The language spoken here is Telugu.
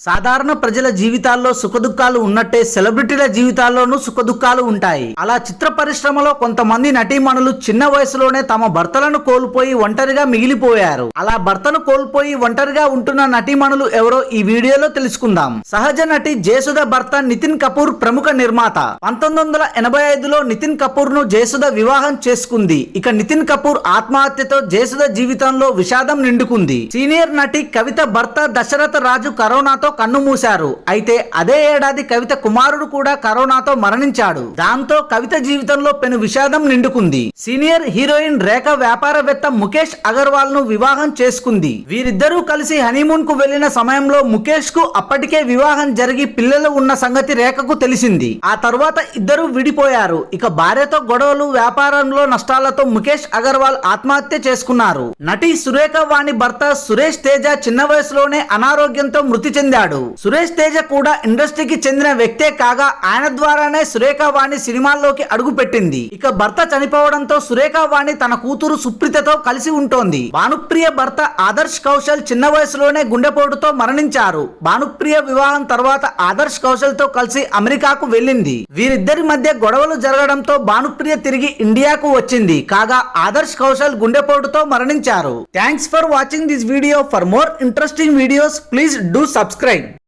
సాధారణ ప్రజల జీవితాల్లో సుఖదుఖాలు ఉన్నట్టే సెలబ్రిటీల జీవితాల్లోనూ సుఖదుఖాలు ఉంటాయి. అలా చిత్ర పరిశ్రమలో కొంతమంది నటీమణులు చిన్న వయసులోనే తమ భర్తలను కోల్పోయి ఒంటరిగా మిగిలిపోయారు. అలా భర్తను కోల్పోయి ఒంటరిగా ఉంటున్న నటీమణులు ఎవరో ఈ వీడియోలో తెలుసుకుందాం. సహజ నటి జయసుధ భర్త నితిన్ కపూర్ ప్రముఖ నిర్మాత. 1985లో నితిన్ కపూర్ ను జయసుధ వివాహం చేసుకుంది. ఇక నితిన్ కపూర్ ఆత్మహత్యతో జయసుధ జీవితంలో విషాదం నిండుకుంది. సీనియర్ నటి కవిత భర్త దశరథ రాజు కరోనాతో కన్నుమూశారు. అయితే అదే ఏడాది కవిత కుమారుడు కూడా కరోనాతో మరణించాడు. దాంతో కవిత జీవితంలో పెను విషాదం నిండుకుంది. సీనియర్ హీరోయిన్ రేఖ వ్యాపారవేత్త ముఖేష్ అగర్వాల్ ను వివాహం చేసుకుంది. వీరిద్దరూ కలిసి హనీమూన్ కు వెళ్లిన సమయంలో ముఖేష్ కు అప్పటికే వివాహం జరిగి పిల్లలు ఉన్న సంగతి రేఖకు తెలిసింది. ఆ తర్వాత ఇద్దరు విడిపోయారు. ఇక భార్యతో గొడవలు, వ్యాపారంలో నష్టాలతో ముఖేష్ అగర్వాల్ ఆత్మహత్య చేసుకున్నారు. నటి సురేఖ వాణి భర్త సురేష్ తేజ చిన్న వయసులోనే అనారోగ్యంతో మృతి చెందాడు. సురేష్ తేజ కూడా ఇండస్ట్రీకి చెందిన వ్యక్తే కాగా ఆయన ద్వారానే సురేఖ వాణి సినిమాల్లోకి అడుగు పెట్టింది. ఇక భర్త చనిపోవడంతో సురేఖ వాణి తన కూతురు సుప్రీతతో కలిసి ఉంటోంది. భానుప్రియ భర్త ఆదర్శ్ కౌశల్ చిన్న వయసులోనే గుండెపోటుతో మరణించారు. భానుప్రియ వివాహం తర్వాత ఆదర్శ్ కౌశల్ తో కలిసి అమెరికాకు వెళ్ళింది. వీరిద్దరి మధ్య గొడవలు జరగడంతో భానుప్రియ తిరిగి ఇండియాకు వచ్చింది. కాగా ఆదర్శ్ కౌశల్ గుండెపోటుతో మరణించారు. Thanks for watching this video. For more interesting videos please do subscribe.